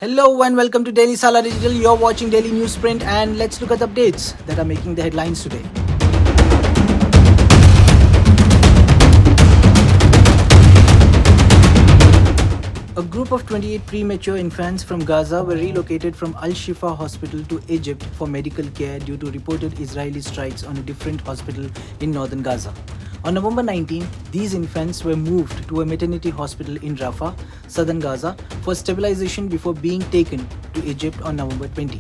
Hello and welcome to Daily Salar Digital. You're watching Daily Newsprint and let's look at the updates that are making the headlines today. A group of 28 premature infants from Gaza were relocated from AlShifa Hospital to Egypt for medical care due to reported Israeli strikes on a different hospital in northern Gaza. On November 19, these infants were moved to a maternity hospital in Rafah, southern Gaza, for stabilization before being taken to Egypt on November 20.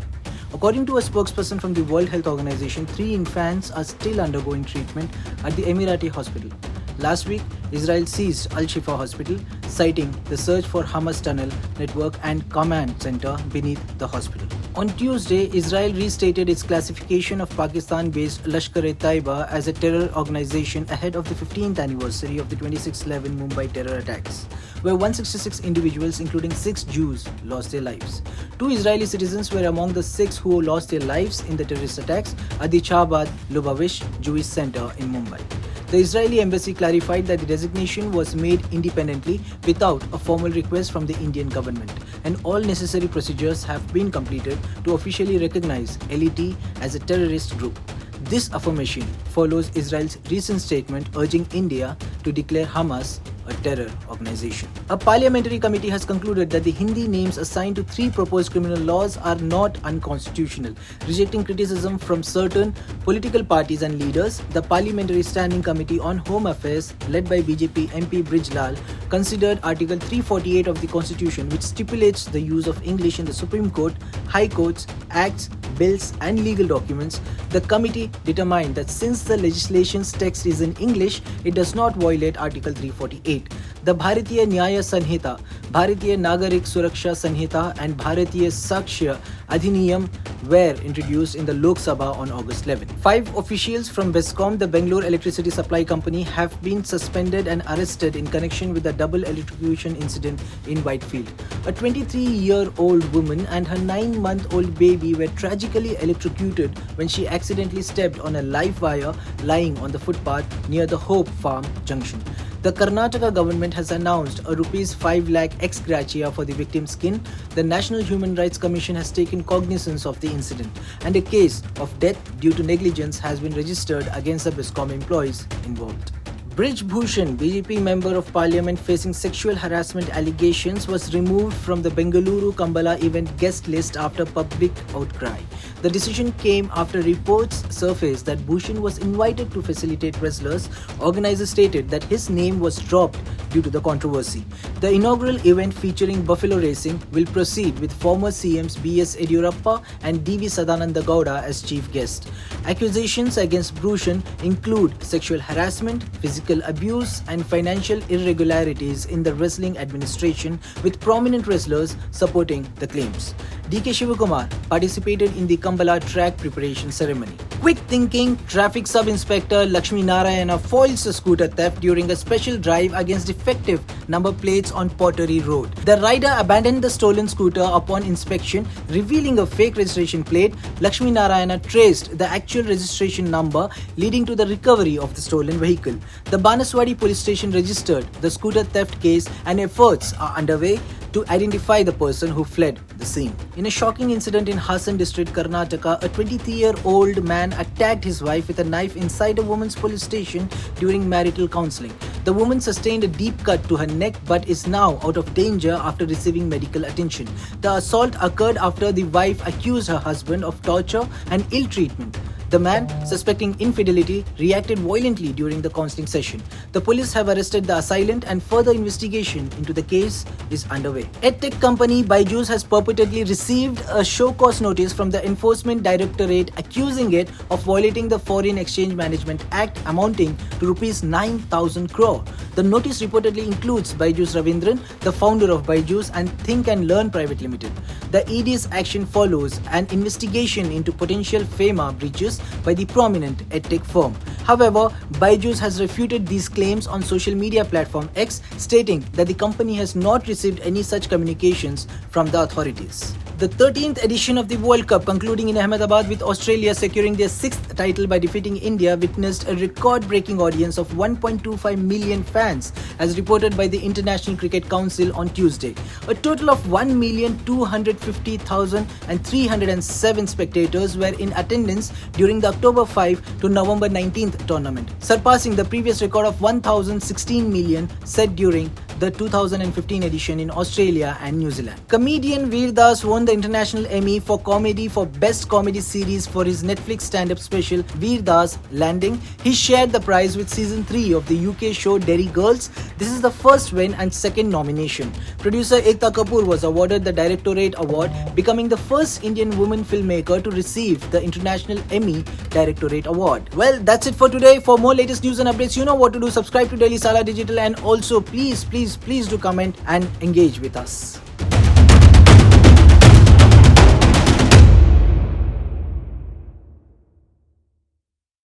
According to a spokesperson from the World Health Organization, 3 infants are still undergoing treatment at the Emirati hospital. Last week, Israel seized AlShifa Hospital, citing the search for Hamas tunnel network and command center beneath the hospital. On Tuesday, Israel restated its classification of Pakistan-based Lashkar as a terror organization ahead of the 15th anniversary of the 26/11 Mumbai terror attacks, where 166 individuals, including 6 Jews, lost their lives. 2 Israeli citizens were among the 6 who lost their lives in the terrorist attacks at the Chabad Lubavitch Jewish Center in Mumbai. The Israeli embassy clarified that the designation was made independently without a formal request from the Indian government, and all necessary procedures have been completed to officially recognize LET as a terrorist group. This affirmation follows Israel's recent statement urging India to declare Hamas a terror organization. A parliamentary committee has concluded that the Hindi names assigned to 3 proposed criminal laws are not unconstitutional. Rejecting criticism from certain political parties and leaders, the Parliamentary Standing Committee on Home Affairs, led by BJP MP Brijlal, considered Article 348 of the Constitution, which stipulates the use of English in the Supreme Court, High Courts, Acts, bills and legal documents. The committee determined that since the legislation's text is in English, it does not violate Article 348. The Bharatiya Nyaya Sanhita, Bharatiya Nagarik Suraksha Sanhita and Bharatiya Sakshya Adhiniyam were introduced in the Lok Sabha on August 11. 5 officials from Bescom, the Bengaluru electricity supply company, have been suspended and arrested in connection with the double electrocution incident in Whitefield. A 23-year-old woman and her 9-month-old baby were tragically electrocuted when she accidentally stepped on a live wire lying on the footpath near the Hope Farm junction. The Karnataka government has announced a Rs 5 lakh ex gratia for the victim's kin. The National Human Rights Commission has taken cognizance of the incident, and a case of death due to negligence has been registered against the Bescom employees involved. Brij Bhushan, BJP Member of Parliament facing sexual harassment allegations, was removed from the Bengaluru Kambala event guest list after public outcry. The decision came after reports surfaced that Bhushan was invited to facilitate wrestlers. Organizers stated that his name was dropped due to the controversy. The inaugural event, featuring buffalo racing, will proceed with former CMs B.S. Yediyurappa and D.V. Sadananda Gowda as chief guests. Accusations against Bhushan include sexual harassment, physical abuse and financial irregularities in the wrestling administration, with prominent wrestlers supporting the claims. D.K. Shivakumar participated in the Kambala track preparation ceremony. Quick thinking, Traffic Sub-Inspector Lakshmi Narayana foils a scooter theft during a special drive against defective number plates on Pottery Road. The rider abandoned the stolen scooter upon inspection, revealing a fake registration plate. Lakshmi Narayana traced the actual registration number, leading to the recovery of the stolen vehicle. The Banaswadi police station registered the scooter theft case and efforts are underway to identify the person who fled the scene. In a shocking incident in Hassan district, Karnataka, a 23-year-old man attacked his wife with a knife inside a woman's police station during marital counseling. The woman sustained a deep cut to her neck but is now out of danger after receiving medical attention. The assault occurred after the wife accused her husband of torture and ill treatment. The man, suspecting infidelity, reacted violently during the counseling session. The police have arrested the assailant and further investigation into the case is underway. EdTech company Byju's has purportedly received a show cause notice from the Enforcement Directorate accusing it of violating the Foreign Exchange Management Act amounting to Rs 9,000 crore. The notice reportedly includes Byju's Ravindran, the founder of Byju's and Think and Learn Private Limited. The ED's action follows an investigation into potential FEMA breaches by the prominent EdTech firm. However, Byju's has refuted these claims on social media platform X, stating that the company has not received any such communications from the authorities. The 13th edition of the World Cup, concluding in Ahmedabad with Australia securing their 6th title by defeating India, witnessed a record-breaking audience of 1.25 million fans, as reported by the International Cricket Council on Tuesday. A total of 1,250,307 spectators were in attendance during the October 5 to November 19th tournament, surpassing the previous record of 1,016 million set during the 2015 edition in Australia and New Zealand. Comedian Veer Das won the International Emmy for Comedy for Best Comedy Series for his Netflix stand-up special Veer Das Landing. He shared the prize with season 3 of the UK show Derry Girls. This is the first win and second nomination. Producer Ekta Kapoor was awarded the Directorate Award, becoming the first Indian woman filmmaker to receive the International Emmy Directorate Award. Well, that's it for today. For more latest news and updates, you know what to do. Subscribe to Daily Salar Digital, and also please do comment and engage with us.